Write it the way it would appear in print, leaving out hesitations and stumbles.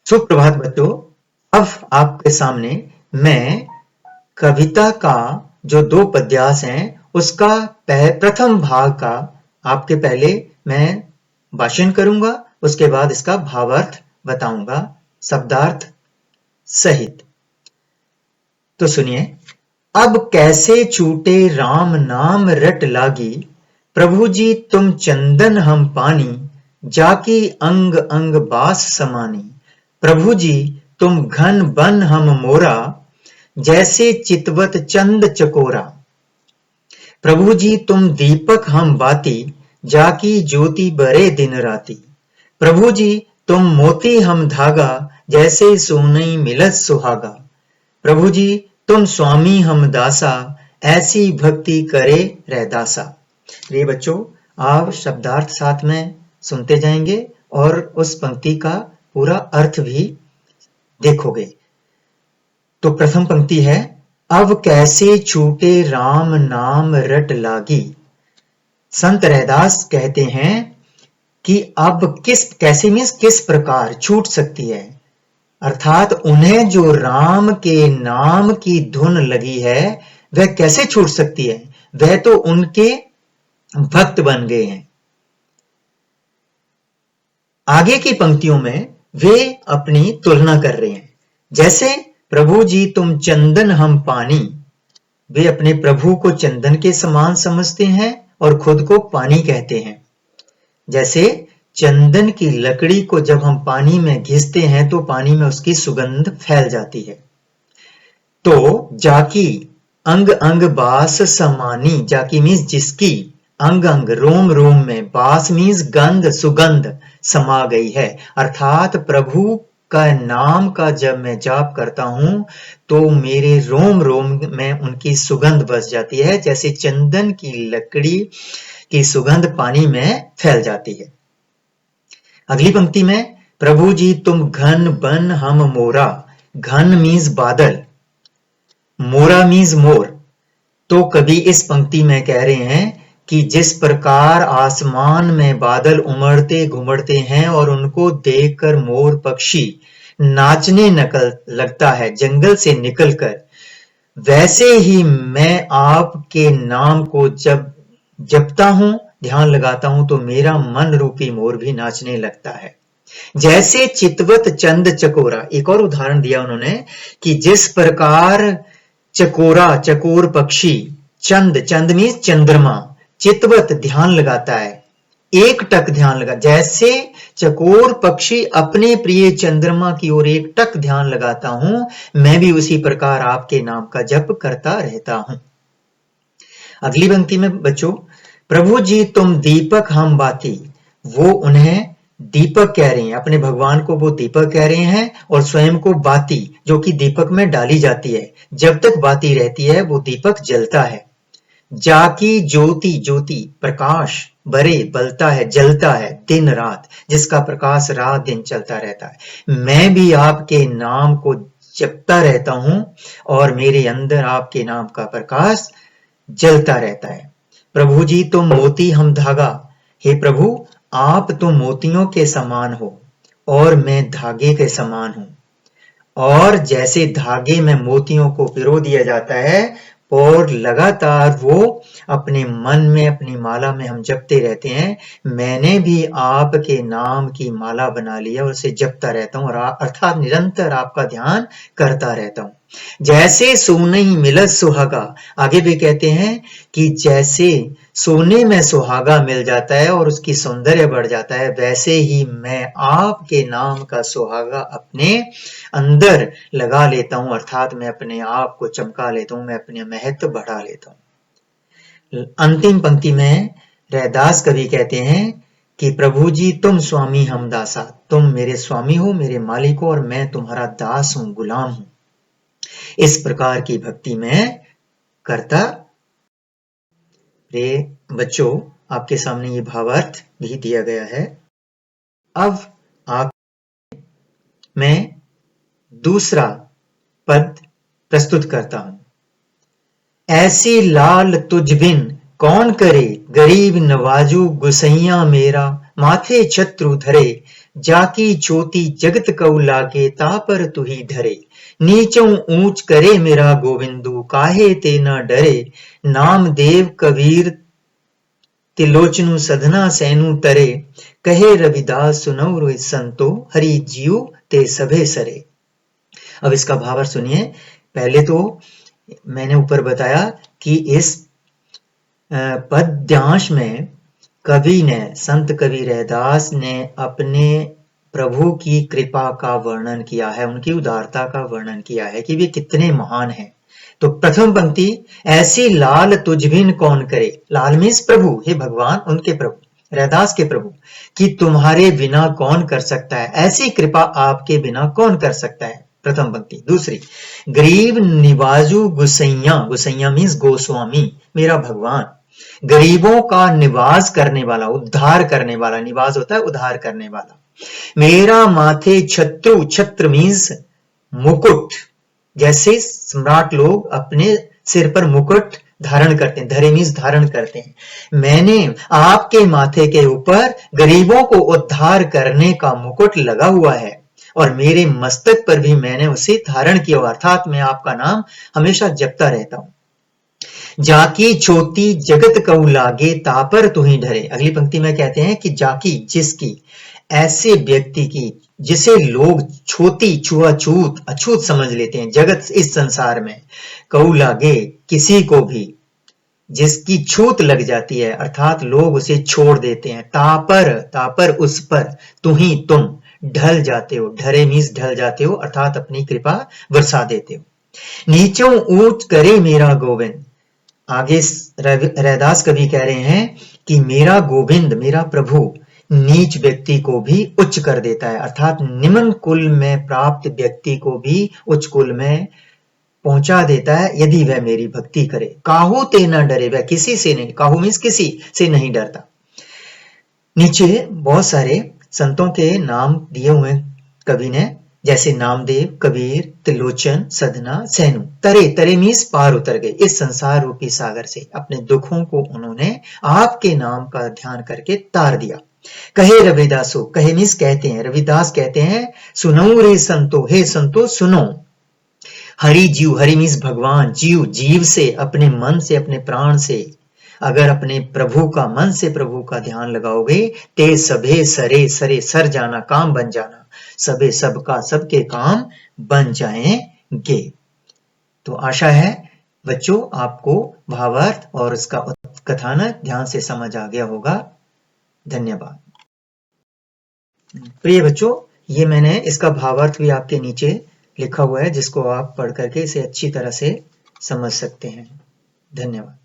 सुप्रभात बच्चों। अब आपके सामने मैं कविता का जो 2 पद्यास हैं उसका प्रथम भाग का आपके पहले मैं भाषण करूंगा, उसके बाद इसका भावार्थ बताऊंगा शब्दार्थ सहित। तो सुनिए। अब कैसे छूटे राम नाम रट लागी, प्रभु जी तुम चंदन हम पानी, जाकी अंग अंग बास समानी। प्रभु जी तुम घन बन हम मोरा, जैसे चितवत चंद चकोरा। प्रभु जी तुम दीपक हम बाती, जाकी ज्योति बरे दिन राती। प्रभु जी तुम मोती हम धागा, जैसे सोनई मिलत सुहागा। प्रभु जी तुम स्वामी हम दासा, ऐसी भक्ति करे रहदासा। ये बच्चों आप शब्दार्थ साथ में सुनते जाएंगे और उस पंक्ति का पूरा अर्थ भी देखोगे। तो प्रथम पंक्ति है, अब कैसे छूटे राम नाम रट लागी। संत रैदास कहते हैं कि अब कैसे मीन्स किस प्रकार छूट सकती है, अर्थात उन्हें जो राम के नाम की धुन लगी है वह कैसे छूट सकती है, वह तो उनके भक्त बन गए हैं। आगे की पंक्तियों में वे अपनी तुलना कर रहे हैं, जैसे प्रभु जी तुम चंदन हम पानी। वे अपने प्रभु को चंदन के समान समझते हैं और खुद को पानी कहते हैं। जैसे चंदन की लकड़ी को जब हम पानी में घिसते हैं तो पानी में उसकी सुगंध फैल जाती है। तो जाकी अंग अंग बास समानी, जाकी मीन्स जिसकी, अंग अंग रोम रोम में, बास मीन्स गंध सुगंध समा गई है। अर्थात प्रभु का नाम का जब मैं जाप करता हूं तो मेरे रोम रोम में उनकी सुगंध बस जाती है, जैसे चंदन की लकड़ी की सुगंध पानी में फैल जाती है। अगली पंक्ति में, प्रभु जी तुम घन बन हम मोरा। घन मीन्स बादल, मोरा मीन्स मोर। तो कवि इस पंक्ति में कह रहे हैं कि जिस प्रकार आसमान में बादल उमड़ते घुमड़ते हैं और उनको देखकर मोर पक्षी नाचने लगता है जंगल से निकलकर, वैसे ही मैं आपके नाम को जब जपता हूं, ध्यान लगाता हूं, तो मेरा मन रूपी मोर भी नाचने लगता है। जैसे चितवत चंद चकोरा, एक और उदाहरण दिया उन्होंने कि जिस प्रकार चकोरा चकोर पक्षी, चंद चंद मीन्स चंद्रमा, चितवत ध्यान लगाता है, एक टक ध्यान लगा, जैसे चकोर पक्षी अपने प्रिय चंद्रमा की ओर एक टक ध्यान लगाता हूं, मैं भी उसी प्रकार आपके नाम का जप करता रहता हूं। अगली पंक्ति में बच्चों, प्रभु जी तुम दीपक हम बाती। वो उन्हें दीपक कह रहे हैं, अपने भगवान को वो दीपक कह रहे हैं और स्वयं को बाती, जो कि दीपक में डाली जाती है। जब तक बाती रहती है वो दीपक जलता है। जाकी ज्योति, ज्योति प्रकाश, बरे बलता है, जलता है दिन रात, जिसका प्रकाश रात दिन चलता रहता है। मैं भी आपके नाम को जपता रहता हूं और मेरे अंदर आपके नाम का प्रकाश जलता रहता है। प्रभु जी तुम मोती हम धागा। हे प्रभु आप तो मोतियों के समान हो और मैं धागे के समान हूं। और जैसे धागे में मोतियों को पिरो दिया जाता है और लगातार वो अपने मन में, अपनी माला में हम जपते रहते हैं, मैंने भी आपके नाम की माला बना लिया और उसे जपता रहता हूं, और अर्थात निरंतर आपका ध्यान करता रहता हूं। जैसे सोने ही मिलत सुहागा, आगे भी कहते हैं कि जैसे सोने में सुहागा मिल जाता है और उसकी सौंदर्य बढ़ जाता है, वैसे ही मैं आपके नाम का सुहागा अपने अंदर लगा लेता हूं, अर्थात मैं अपने आप को चमका लेता हूं, मैं अपने महत्व बढ़ा लेता हूं। अंतिम पंक्ति में रैदास कवि कहते हैं कि प्रभु जी तुम स्वामी हम दासा, तुम मेरे स्वामी हो, मेरे मालिक हो, और मैं तुम्हारा दास हूं, गुलाम हूं। इस प्रकार की भक्ति में करता। बच्चों आपके सामने ये भावार्थ भी दिया गया है। अब आप मैं दूसरा पद प्रस्तुत करता हूं। ऐसी लाल तुझ बिन कौन करे, गरीब नवाजू गुसैया मेरा, माथे छत्रु धरे, जाकी चोटी जगत कऊ लागे, तापर तुही धरे। नीचों ऊंच करे मेरा गोविंदु, काहे ते न डरे। नाम देव कबीर तिलोचनु, सधना सैनु तरे। कहे रविदास सुनौ रोय संतो, हरि जीव ते सभे सरे। अब इसका भावार्थ सुनिए। पहले तो मैंने ऊपर बताया कि इस पद्यांश में कवि ने, संत कवि रैदास ने अपने प्रभु की कृपा का वर्णन किया है, उनकी उदारता का वर्णन किया है कि वे कितने महान हैं। तो प्रथम पंक्ति, ऐसी लाल तुझ बिन कौन करे। लाल मीन्स प्रभु, हे भगवान, उनके प्रभु, रैदास के प्रभु, कि तुम्हारे बिना कौन कर सकता है, ऐसी कृपा आपके बिना कौन कर सकता है। प्रथम पंक्ति। दूसरी, गरीब निवाजू गुसैया, गुसैया मीन्स गोस्वामी, मेरा भगवान, गरीबों का निवास करने वाला, उद्धार करने वाला, निवास होता है उद्धार करने वाला। मेरा माथे छत्रु, छत्र मीन्स मुकुट, जैसे सम्राट लोग अपने सिर पर मुकुट धारण करते हैं, धरे मीन्स धारण करते हैं। मैंने आपके माथे के ऊपर गरीबों को उद्धार करने का मुकुट लगा हुआ है, और मेरे मस्तक पर भी मैंने उसे धारण किया, अर्थात मैं आपका नाम हमेशा जपता रहता हूं। जाकी छोटी जगत कऊ लागे, तापर तुही डरे। अगली पंक्ति में कहते हैं कि जाकी, जिसकी, ऐसे व्यक्ति की जिसे लोग छोटी, छुआछूत, अछूत समझ लेते हैं, जगत इस संसार में, कऊ लागे, किसी को भी जिसकी छूत लग जाती है, अर्थात लोग उसे छोड़ देते हैं। तापर, तापर उस पर, तुही तुम ढल जाते हो, ढरे मीन्स ढल जाते हो, अर्थात अपनी कृपा बरसा देते हो। नीचों ऊंच करे मेरा गोविंद। आगे रैदास कवि कह रहे हैं कि मेरा गोविंद, मेरा प्रभु नीच व्यक्ति को भी उच्च कर देता है, अर्थात निम्न कुल में प्राप्त व्यक्ति को भी उच्च कुल में पहुंचा देता है यदि वह मेरी भक्ति करे। काहू ते न डरे, वह किसी से नहीं, काहू मीन्स किसी से नहीं डरता। नीचे बहुत सारे संतों के नाम दिए हुए कवि ने, जैसे नामदेव, कबीर, त्रिलोचन, सधना, सैनु। तरे, तरे मीन्स पार उतर गए इस संसार रूपी सागर से, अपने दुखों को उन्होंने आपके नाम का ध्यान करके तार दिया। कहे रविदासो, कहे मीन्स कहते हैं, रविदास कहते हैं, सुनो रे संतो, हे संतो सुनो। हरि जीव, हरि मीन्स भगवान, जीव, जीव से, अपने मन से, अपने प्राण से अगर अपने प्रभु का, मन से प्रभु का ध्यान लगाओगे, ते सभे सरे, सरे सर जाना, काम बन जाना, सबे सबका, सबके काम बन जाएंगे। तो आशा है बच्चों आपको भावार्थ और इसका कथानक ध्यान से समझ आ गया होगा। धन्यवाद। प्रिय बच्चों, ये मैंने इसका भावार्थ भी आपके नीचे लिखा हुआ है, जिसको आप पढ़ करके इसे अच्छी तरह से समझ सकते हैं। धन्यवाद।